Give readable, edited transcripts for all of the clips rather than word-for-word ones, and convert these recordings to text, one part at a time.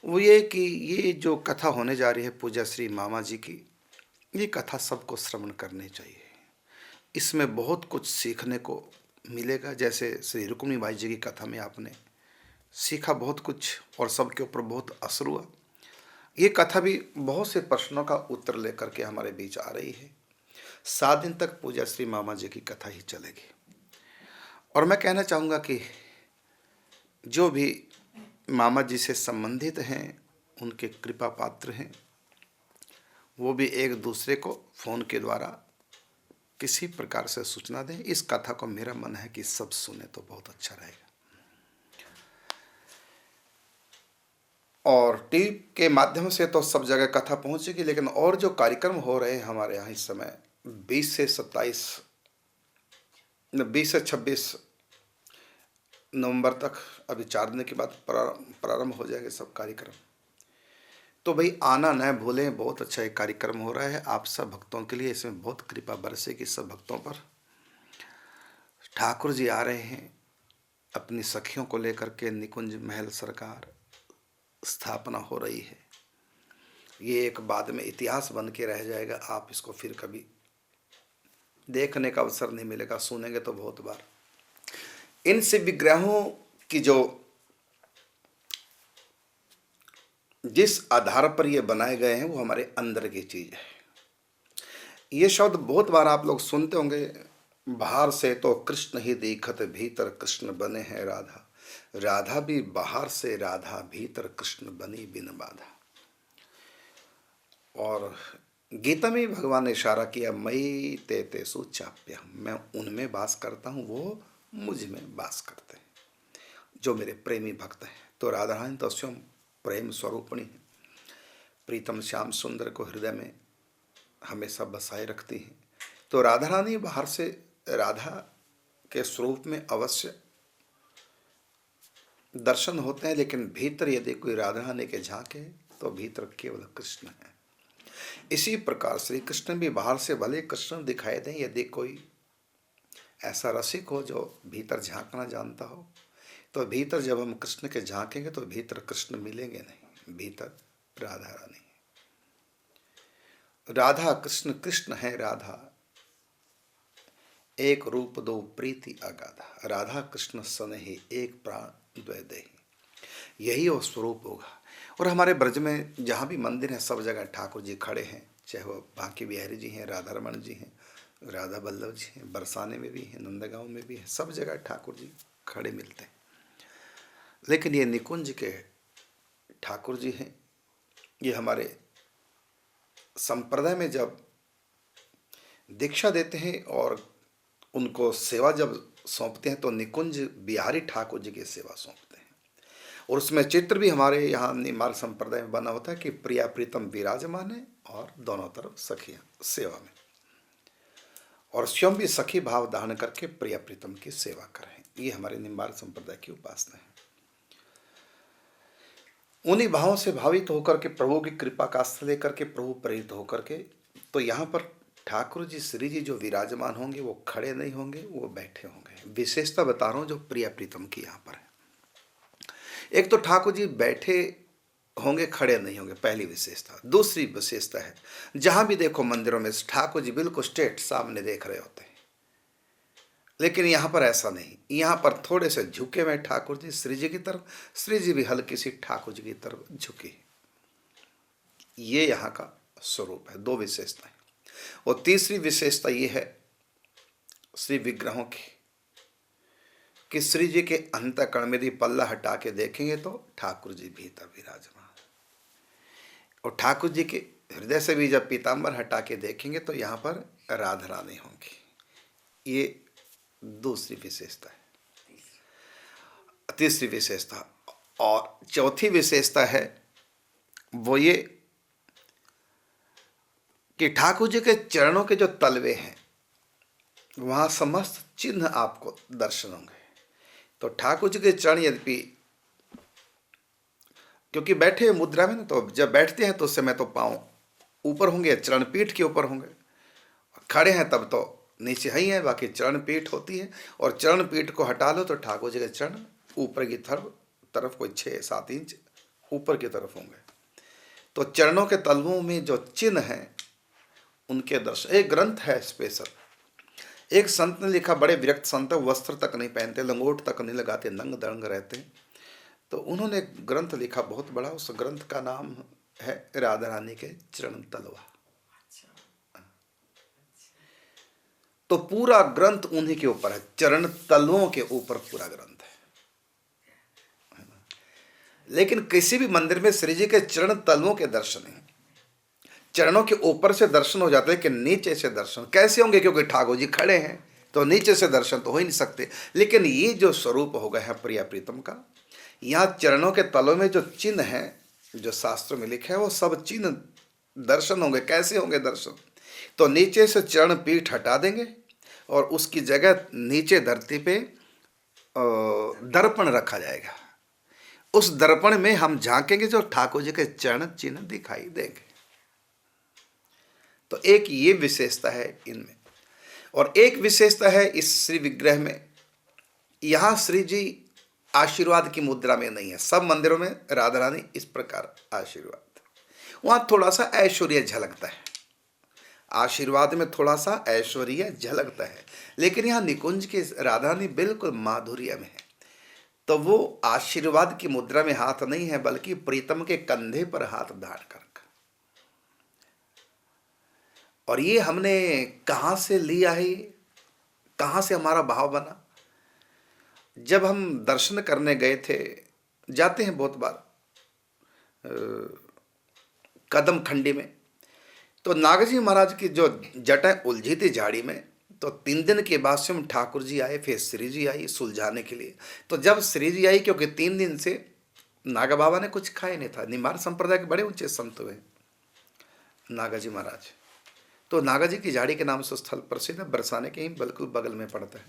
वो ये कि ये जो कथा होने जा रही है पूज्य श्री मामा जी की, ये कथा सबको श्रवण करनी चाहिए। इसमें बहुत कुछ सीखने को मिलेगा। जैसे श्री रुक्मिणी बाई जी की कथा में आपने सीखा बहुत कुछ और सबके ऊपर बहुत असर हुआ। ये कथा भी बहुत से प्रश्नों का उत्तर लेकर के हमारे बीच आ रही है। 7 दिन तक पूज्य श्री मामा जी की कथा ही चलेगी। और मैं कहना चाहूँगा कि जो भी मामा जी से संबंधित हैं, उनके कृपा पात्र हैं, वो भी एक दूसरे को फ़ोन के द्वारा किसी प्रकार से सूचना दें। इस कथा को मेरा मन है कि सब सुने तो बहुत अच्छा रहेगा। और टीवी के माध्यम से तो सब जगह कथा पहुंचेगी, लेकिन और जो कार्यक्रम हो रहे हैं हमारे यहाँ इस समय 20 से 26 नवंबर तक, अभी 4 दिन के बाद प्रारंभ हो जाएंगे सब कार्यक्रम। तो भाई आना न भूलें, बहुत अच्छा एक कार्यक्रम हो रहा है आप सब भक्तों के लिए। इसमें बहुत कृपा बरसेगी सब भक्तों पर। ठाकुर जी आ रहे हैं अपनी सखियों को लेकर के। निकुंज महल सरकार स्थापना हो रही है। ये एक बाद में इतिहास बन के रह जाएगा। आप इसको फिर कभी देखने का अवसर नहीं मिलेगा, सुनेंगे तो बहुत बार। इन शिव विग्रहों की जो जिस आधार पर ये बनाए गए हैं वो हमारे अंदर की चीज है। ये शब्द बहुत बार आप लोग सुनते होंगे, बाहर से तो कृष्ण ही दिखत भीतर कृष्ण बने हैं राधा, राधा भी बाहर से राधा भीतर कृष्ण बनी बिन बाधा। और गीता में भगवान ने इशारा किया, मई ते तेसु चाप्य, मैं उनमें वास करता हूँ, वो मुझ में वास करते हैं जो मेरे प्रेमी भक्त हैं। तो राधा रानी तो स्वयं प्रेम स्वरूपणी है। प्रीतम श्याम सुंदर को हृदय में हमेशा बसाए रखती हैं। तो राधा रानी बाहर से राधा के स्वरूप में अवश्य दर्शन होते हैं, लेकिन भीतर यदि कोई राधा रानी के झांके तो भीतर केवल कृष्ण है। इसी प्रकार श्री कृष्ण भी बाहर से भले कृष्ण दिखाई दें, यदि कोई ऐसा रसिक हो जो भीतर झांकना जानता हो, तो भीतर जब हम कृष्ण के झांकेंगे तो भीतर कृष्ण मिलेंगे नहीं, भीतर राधा रानी है। राधा कृष्ण, कृष्ण है राधा, एक रूप दो प्रीति अगाधा, राधा कृष्ण सनेही एक प्राण द्वय देही। यही वो स्वरूप होगा। और हमारे ब्रज में जहाँ भी मंदिर है सब जगह ठाकुर जी खड़े हैं, चाहे वो बांके बिहारी जी हैं, राधा रमन जी हैं, राधा बल्लभ जी हैं, बरसाने में भी हैं, नंदगांव में भी है, सब जगह ठाकुर जी खड़े मिलते हैं। लेकिन ये निकुंज के ठाकुर जी हैं, ये हमारे संप्रदाय में जब दीक्षा देते हैं और उनको सेवा जब सौंपते हैं तो निकुंज बिहारी ठाकुर जी की सेवा सौंपते हैं। और उसमें चित्र भी हमारे यहाँ निमार संप्रदाय में बना होता है कि प्रिया प्रीतम विराजमान है और दोनों तरफ सखियाँ सेवा में, और स्वयं भी सखी भाव धारण करके प्रिया प्रीतम की सेवा करें। ये हमारे निम्बार संप्रदाय की उपासना है। उन्हीं भावों से भावित होकर के, प्रभु की कृपा का आश्रय लेकर के, प्रभु प्रेरित होकर के, तो यहाँ पर ठाकुर जी श्री जी जो विराजमान होंगे वो खड़े नहीं होंगे, वो बैठे होंगे। विशेषता बता रहा हूँ जो प्रिया प्रीतम की यहाँ पर है। एक तो ठाकुर जी बैठे होंगे, खड़े नहीं होंगे, पहली विशेषता। दूसरी विशेषता है, जहां भी देखो मंदिरों में ठाकुर जी बिल्कुल स्ट्रेट सामने देख रहे होते हैं, लेकिन यहाँ पर ऐसा नहीं। यहाँ पर थोड़े से झुके हुए ठाकुर जी श्री जी की तरफ, श्री जी भी हल्की सी ठाकुर जी की तरफ झुकी। ये यहाँ का स्वरूप है। 2 विशेषताएं। और तीसरी विशेषता ये है श्री विग्रहों की, कि श्री जी के अंतःकरण में यदि पल्ला हटा के देखेंगे तो ठाकुर जी भीतर विराजमान, और ठाकुर जी के हृदय से भी जब पीताम्बर हटा के देखेंगे तो यहाँ पर राधा रानी होंगी। ये दूसरी विशेषता है। तीसरी विशेषता और चौथी विशेषता है वो ये कि ठाकुर जी के चरणों के जो तलवे हैं वहाँ समस्त चिन्ह आपको दर्शन होंगे। तो ठाकुर जी के चरण यद्यपि, क्योंकि बैठे मुद्रा में ना, तो जब बैठते हैं तो उस समय तो पाँव ऊपर होंगे, चरण पीठ के ऊपर होंगे। खड़े हैं तब तो नीचे ही है, बाकी चरण पीठ होती है। और चरण पीठ को हटा लो तो ठाकुर जी के चरण ऊपर की तरफ कोई 6-7 इंच ऊपर की तरफ होंगे। तो चरणों के तलवों में जो चिन्ह हैं उनके दर्शन, एक ग्रंथ है स्पेशल। एक संत ने लिखा, बड़े विरक्त संत, वस्त्र तक नहीं पहनते, लंगोट तक नहीं लगाते, नंग दंग रहते। तो उन्होंने एक ग्रंथ लिखा बहुत बड़ा, उस ग्रंथ का नाम है राधा रानी के चरण तलवा। तो पूरा ग्रंथ उन्हीं के ऊपर है, चरण तलवों के ऊपर पूरा ग्रंथ है। लेकिन किसी भी मंदिर में श्री जी के चरण तलवों के दर्शन हैं, चरणों के ऊपर से दर्शन हो जाते हैं, कि नीचे से दर्शन कैसे होंगे, क्योंकि ठाकुर जी खड़े हैं तो नीचे से दर्शन तो हो ही नहीं सकते। लेकिन ये जो स्वरूप हो गया है प्रिया प्रीतम का, यहाँ चरणों के तलों में जो चिन्ह है, जो शास्त्र में लिखा है, वो सब चिन्ह दर्शन होंगे। कैसे होंगे दर्शन? तो नीचे से चरण पीठ हटा देंगे और उसकी जगह नीचे धरती पे दर्पण रखा जाएगा। उस दर्पण में हम झांकेंगे, जो ठाकुर जी के चरण चिन्ह दिखाई देंगे। तो एक ये विशेषता है इनमें, और एक विशेषता है इस श्री विग्रह में, यहाँ श्री जी आशीर्वाद की मुद्रा में नहीं है। सब मंदिरों में राधा रानी इस प्रकार आशीर्वाद, वहाँ थोड़ा सा ऐश्वर्य झलकता है, आशीर्वाद में थोड़ा सा ऐश्वर्य झलकता है। लेकिन यहाँ निकुंज की राधा रानी बिल्कुल माधुर्य में है। तो वो आशीर्वाद की मुद्रा में हाथ नहीं है, बल्कि प्रीतम के कंधे पर हाथ धार कर। और ये हमने कहाँ से लिया है, कहाँ से हमारा भाव बना? जब हम दर्शन करने गए थे, जाते हैं बहुत बार कदम खंडी में, तो नागजी महाराज की जो जटाएं उलझी थी झाड़ी में, तो 3 दिन के बाद से हम ठाकुर जी आए, फिर श्री जी आई सुलझाने के लिए। तो जब श्री जी आई, क्योंकि 3 दिन से नागा बाबा ने कुछ खाया नहीं था, निमाड़ संप्रदाय के बड़े ऊंचे संत हुए नागाजी महाराज। तो नागा जी की झाड़ी के नाम से स्थल प्रसिद्ध है, बरसाने के ही बिल्कुल बगल में पड़ता है।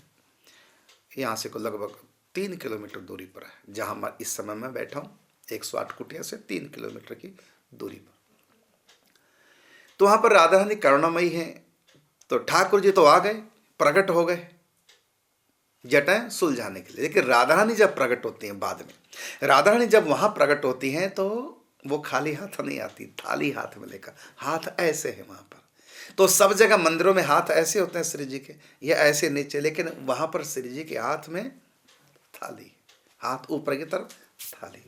यहाँ से को लगभग 3 किलोमीटर दूरी पर है, जहाँ मैं इस समय मैं बैठा हूँ, 108 कुटिया से 3 किलोमीटर की दूरी पर। तो वहाँ पर राधा रानी करुणामयी है। तो ठाकुर जी तो आ गए, प्रकट हो गए जटाएं सुलझाने के लिए। लेकिन राधा रानी जब प्रकट होती हैं बाद में, राधा रानी जब वहाँ प्रकट होती हैं, तो वो खाली हाथ नहीं आती, थाली हाथ में लेकर। हाथ ऐसे है वहाँ पर। तो सब जगह मंदिरों में हाथ ऐसे होते हैं श्री जी के, ये ऐसे नीचे, लेकिन वहां पर श्री जी के हाथ में थाली, हाथ ऊपर की तरफ थाली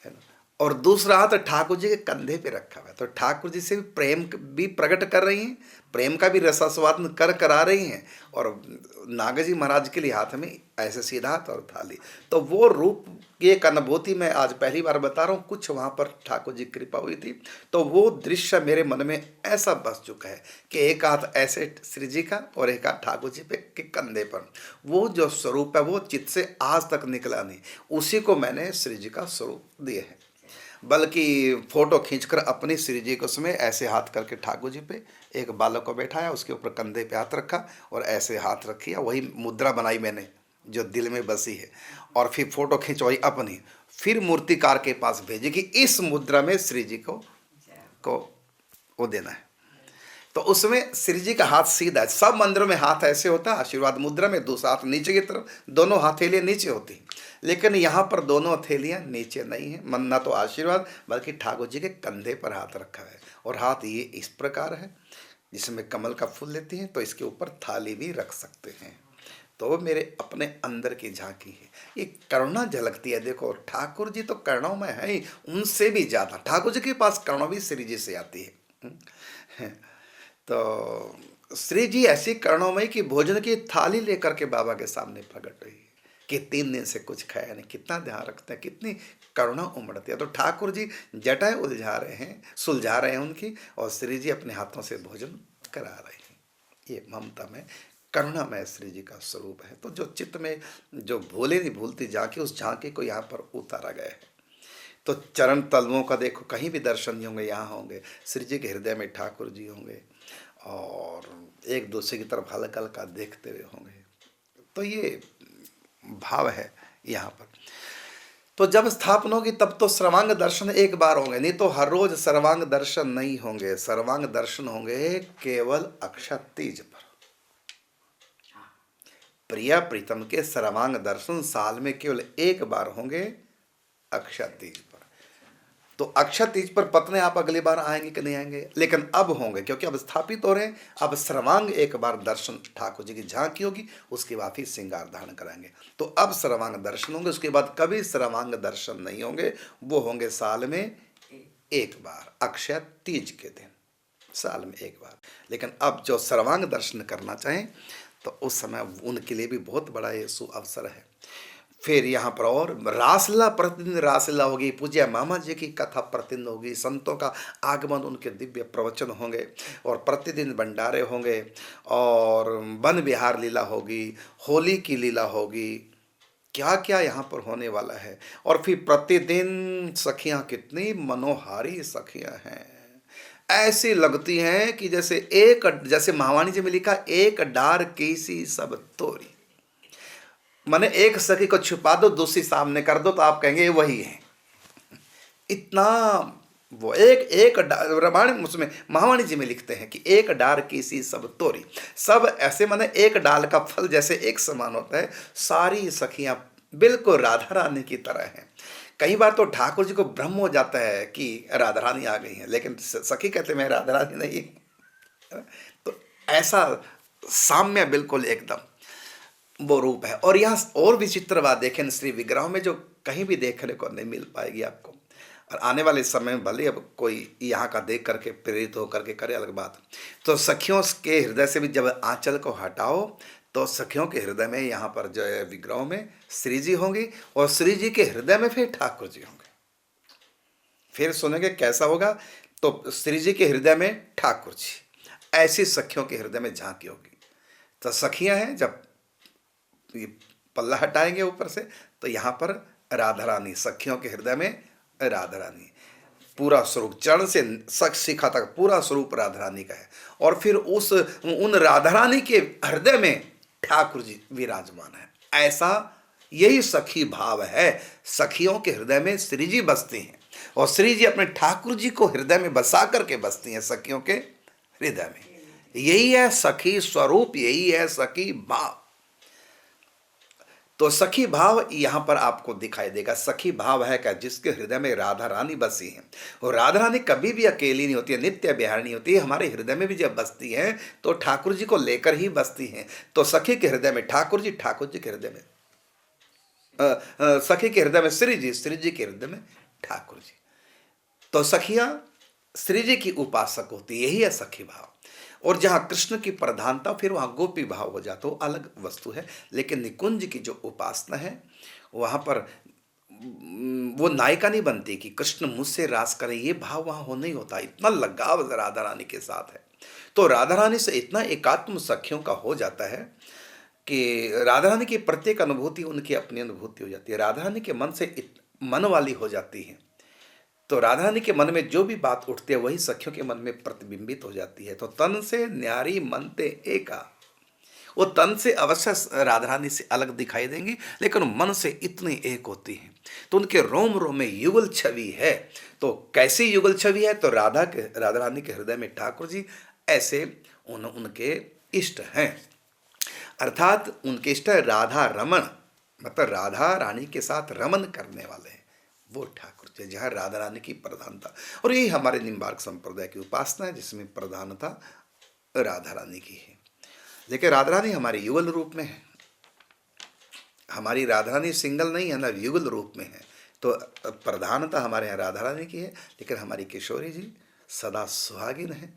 है ना, और दूसरा हाथ ठाकुर जी के कंधे पे रखा हुआ है। तो ठाकुर जी से भी प्रेम भी प्रकट कर रही हैं, प्रेम का भी रसास्वादन कर करा रही हैं, और नागाजी महाराज के लिए हाथ में ऐसे सीधा हाथ और थाली। तो वो रूप की एक अनुभूति मैं आज पहली बार बता रहा हूँ। कुछ वहाँ पर ठाकुर जी की कृपा हुई थी, तो वो दृश्य मेरे मन में ऐसा बस चुका है कि एक हाथ ऐसे श्री जी का और एक हाथ ठाकुर जी पे के कंधे पर। वो जो स्वरूप है वो चित्त से आज तक निकला नहीं, उसी को मैंने श्री जी का स्वरूप दिए है। बल्कि फोटो खींचकर अपनी श्री जी को उसमें ऐसे हाथ करके ठाकुर जी पे एक बालक को बैठाया, उसके ऊपर कंधे पे हाथ रखा और ऐसे हाथ रखी, वही मुद्रा बनाई मैंने जो दिल में बसी है, और फिर फोटो खिंचवाई अपनी, फिर मूर्तिकार के पास भेजी कि इस मुद्रा में श्री जी को वो देना है। तो उसमें श्री जी का हाथ सीधा है। सब मंदिरों में हाथ ऐसे होता है आशीर्वाद मुद्रा में, दूसरा हाथ नीचे की तरफ, दोनों हथेलियां नीचे होती, लेकिन यहाँ पर दोनों हथेलियां नीचे नहीं है। मन ना तो आशीर्वाद, बल्कि ठाकुर जी के कंधे पर हाथ रखा है, और हाथ ये इस प्रकार है जिसमें कमल का फूल लेती हैं, तो इसके ऊपर थाली भी रख सकते हैं। तो वो मेरे अपने अंदर की झांकी है, ये करुणा झलकती है। देखो ठाकुर जी तो करुणामय है ही, उनसे भी ज़्यादा ठाकुर जी के पास करुणा भी श्री जी से आती है। तो श्री जी ऐसी करुणामयी कि भोजन की थाली लेकर के बाबा के सामने प्रकट हुई कि 3 दिन से कुछ खाया नहीं। कितना ध्यान रखते हैं, कितनी करुणा उमड़ती है। तो ठाकुर जी जटाएं उलझा रहे हैं, सुलझा रहे हैं उनकी, और श्री जी अपने हाथों से भोजन करा रहे हैं। ये ममता में करुणा में श्री जी का स्वरूप है। तो जो चित्त में जो भूले नहीं भूलती झांकी, उस झांकी को यहाँ पर उतारा गया है। तो चरण तलवों का देखो, कहीं भी दर्शन नहीं होंगे, यहाँ होंगे श्री जी के हृदय में ठाकुर जी होंगे, और एक दूसरे की तरफ हल्का हल्का देखते हुए होंगे। तो ये भाव है यहाँ पर। तो जब स्थापना होगी तब तो सर्वांग दर्शन एक बार होंगे, नहीं तो हर रोज सर्वांग दर्शन नहीं होंगे। सर्वांग दर्शन होंगे केवल अक्षय तीज पर। प्रिया प्रीतम के सर्वांग दर्शन साल में केवल एक बार होंगे, अक्षय तीज पर। तो अक्षय तीज पर पत्नी आप अगली बार आएंगे कि नहीं आएंगे, लेकिन अब होंगे, क्योंकि अब स्थापित हो रहे हैं। अब सर्वांग एक बार दर्शन ठाकुर जी की झांकी होगी, उसके बाद फिर श्रृंगार धारण कराएंगे। तो अब सर्वांग दर्शन होंगे, उसके बाद कभी सर्वांग दर्शन नहीं होंगे, वो होंगे साल में एक बार, अक्षय तीज के दिन, साल में एक बार। लेकिन अब जो सर्वांग दर्शन करना चाहें तो उस समय उनके लिए भी बहुत बड़ा ये सुअवसर है। फिर यहाँ पर और रासलीला, प्रतिदिन रासलीला होगी, पूज्य मामा जी की कथा प्रतिदिन होगी, संतों का आगमन, उनके दिव्य प्रवचन होंगे, और प्रतिदिन भंडारे होंगे, और वन विहार लीला होगी, होली की लीला होगी, क्या क्या यहाँ पर होने वाला है। और फिर प्रतिदिन सखियाँ, कितनी मनोहारी सखियाँ हैं, ऐसी लगती हैं कि जैसे महावाणी जी में लिखा, एक डार कैसी सब तोरी। माने एक सखी को छुपा दो, दूसरी सामने कर दो, तो आप कहेंगे वही है। इतना वो एक रामायण उसमें महावाणी जी में लिखते हैं कि एक डार की सी सब तोरी, सब ऐसे माने एक डाल का फल जैसे एक समान होता है। सारी सखियां बिल्कुल राधा रानी की तरह हैं। कई बार तो ठाकुर जी को भ्रम हो जाता है कि राधा रानी आ गई हैं, लेकिन सखी कहते मैं राधा रानी नहीं। तो ऐसा साम्य बिल्कुल एकदम वो रूप है। और यहाँ और विचित्र बात देखें, श्री विग्रह में जो कहीं भी देखने को नहीं मिल पाएगी आपको। और आने वाले समय में भले अब कोई यहाँ का देख करके प्रेरित होकर के करे, अलग बात। तो सखियों के हृदय से भी जब आंचल को हटाओ, तो सखियों के हृदय में यहाँ पर जो है विग्रह में श्री जी होंगी, और श्री जी के हृदय में फिर ठाकुर जी होंगे। फिर सुनेंगे कैसा होगा, तो श्री जी के हृदय में ठाकुर जी, ऐसी सखियों के हृदय में झांकी होगी। तो सखियां हैं, जब ये पल्ला हटाएंगे ऊपर से, तो यहाँ पर राधा रानी, सखियों के हृदय में राधा रानी, पूरा स्वरूप चरण से शिखा तक पूरा स्वरूप राधा रानी का है। और फिर उन राधा रानी के हृदय में ठाकुर जी विराजमान है। ऐसा यही सखी भाव है। सखियों के हृदय में श्री जी बसती हैं, और श्री जी अपने ठाकुर जी को हृदय में बसा करके बसती हैं सखियों के हृदय में। यही है सखी स्वरूप, यही है सखी भाव। तो सखी भाव यहाँ पर आपको दिखाई देगा। सखी भाव है क्या, जिसके हृदय में राधा रानी बसी है। और राधा रानी कभी भी अकेली नहीं होती है, नित्य बिहारिणी होती है। हमारे हृदय में भी जब बसती है तो ठाकुर जी को लेकर ही बसती हैं। तो सखी के हृदय में ठाकुर जी, ठाकुर जी के हृदय में सखी के हृदय में श्री जी, श्री जी के हृदय में ठाकुर जी। तो सखियां श्री जी की उपासक होती, यही है सखी भाव। और जहाँ कृष्ण की प्रधानता, फिर वहाँ गोपी भाव हो जाता, वो अलग वस्तु है। लेकिन निकुंज की जो उपासना है, वहाँ पर वो नायिका नहीं बनती कि कृष्ण मुझसे रास करे, ये भाव वहाँ हो नहीं होता। इतना लगाव राधा रानी के साथ है। तो राधा रानी से इतना एकात्म सखियों का हो जाता है कि राधा रानी की प्रत्येक अनुभूति उनकी अपनी अनुभूति हो जाती है। राधा रानी के मन से मन वाली हो जाती है। तो राधा रानी के मन में जो भी बात उठती है, वही सखियों के मन में प्रतिबिंबित हो जाती है। तो तन से न्यारी मन ते एका, वो तन से अवश्य राधा रानी से अलग दिखाई देंगी, लेकिन मन से इतनी एक होती हैं। तो उनके रोम रोम में युगल छवि है। तो कैसी युगल छवि है, तो राधा रानी के हृदय में ठाकुर जी, ऐसे उनके इष्ट हैं। अर्थात उनके इष्ट राधा रमन, मतलब राधा रानी के साथ रमन करने वाले हैं, वो ठाकुर जी, जहाँ राधा रानी की प्रधानता। और यही हमारे निम्बार्क संप्रदाय की उपासना है, जिसमें प्रधानता राधा रानी की है। लेकिन राधा रानी हमारे युगल रूप में है। हमारी राधा रानी सिंगल नहीं है ना, युगल रूप में है। तो प्रधानता हमारे यहाँ राधा रानी की है। लेकिन हमारी किशोरी जी सदा सुहागिन है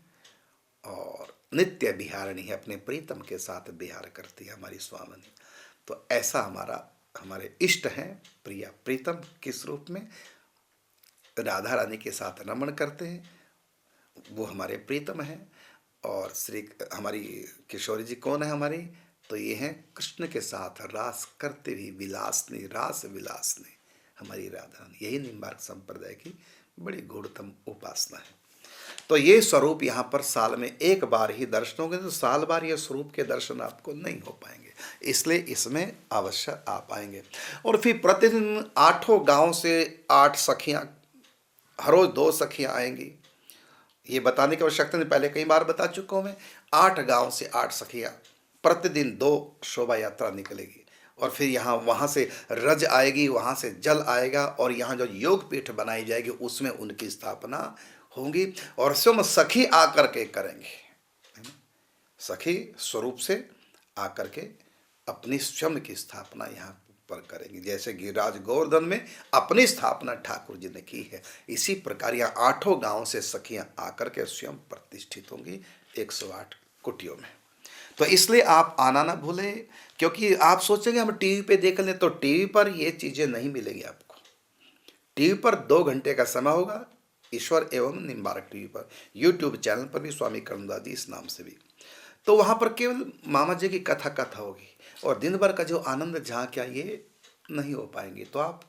और नित्य बिहारिणी है, अपने प्रीतम के साथ बिहार करती है हमारी स्वामिनी। तो ऐसा हमारे इष्ट हैं, प्रिया प्रीतम किस रूप में राधा रानी के साथ रमण करते हैं, वो हमारे प्रीतम हैं। और हमारी किशोरी जी कौन है हमारी, तो ये हैं कृष्ण के साथ रास करते हुए विलासनी, रास विलासनी हमारी राधा रानी। यही निम्बार्क संप्रदाय की बड़ी गूढ़तम उपासना है। तो ये स्वरूप यहाँ पर साल में एक बार ही दर्शन होंगे। तो साल बार ये स्वरूप के दर्शन आपको नहीं हो पाएंगे, इसलिए इसमें अवश्य आ पाएंगे। और फिर प्रतिदिन 8 गांव से 8 सखियाँ, हर रोज 2 सखियाँ आएंगी। ये बताने की आवश्यकता नहीं, पहले कई बार बता चुका हूँ मैं। 8 गांव से 8 सखियाँ, प्रतिदिन 2 शोभा यात्रा निकलेगी। और फिर यहाँ वहाँ से रज आएगी, वहाँ से जल आएगा, और यहाँ जो योग पीठ बनाई जाएगी उसमें उनकी स्थापना होंगी, और स्वयं सखी आकर के करेंगे, है ना? सखी स्वरूप से आकर के अपनी स्वयं की स्थापना यहाँ पर करेंगी। जैसे गिरिराज गोवर्धन में अपनी स्थापना ठाकुर जी ने की है, इसी प्रकार यहाँ 8 गांव से सखियाँ आकर के स्वयं प्रतिष्ठित होंगी 108 कुटियों में। तो इसलिए आप आना ना भूलें, क्योंकि आप सोचेंगे हम टीवी पे देख लें, तो टीवी पर ये चीज़ें नहीं मिलेंगी आपको। टीवी पर 2 घंटे का समय होगा, ईश्वर एवं निम्बारक टीवी पर, यूट्यूब चैनल पर भी स्वामी कर्मदास जी इस नाम से भी। तो वहाँ पर केवल मामा जी की कथा होगी, और दिन भर का जो आनंद झांकियाँ ये नहीं हो पाएंगी। तो आप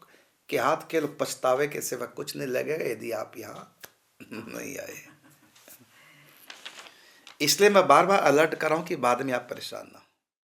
के हाथ केवल पछतावे के सिवा कुछ नहीं लगेगा यदि आप यहाँ नहीं आए। इसलिए मैं बार बार अलर्ट कर रहा हूँ कि बाद में आप परेशान ना हो।